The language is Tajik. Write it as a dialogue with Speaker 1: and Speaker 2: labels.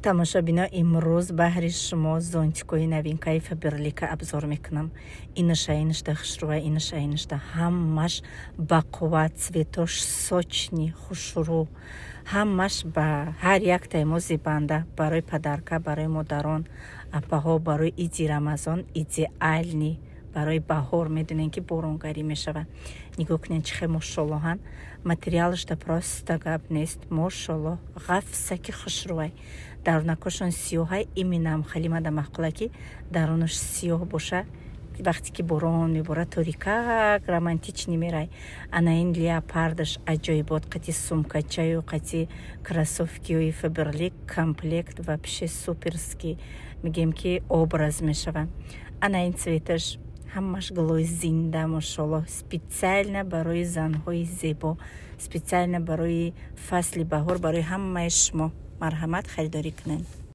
Speaker 1: тамошобино имрӯз баҳри шумо зонтикои новинкаи Фаберлика обзор мекунам. Инашта хушрӯва, инашта ҳамаш ба қувват, цветош сочни хушрӯ, ҳамаш ба ҳар як таймо зебанда барои падарка, барои модарон, апаҳо, барои иди рамазон идеални, барои баҳор. Медонем ки боронгарӣ мешава. Нигоҳ кунед чӣ хеле мошаллоҳан. Материалашда просто гап нест. Мошаллоҳ ғафсаки хушрӯвай. дарунакошон сиёҳай, иминам хеле мада маъқула ки дарунаш сиёҳ боша. вақте ки борон мебора торикак романтични мерай. Ана ин леопардаш аҷоибот, қати сумкачаю, қати кроссовкиёи Фаберлик комплект вообще суперски. Мегем ки образ мешава. Ана ин цветаш ҳамаш глои зинда, мошаллоҳ, специально барои занҳои зебо, специально барои фасли баҳор, барои ҳамаи шумо. марҳамат, харидорӣ кунед.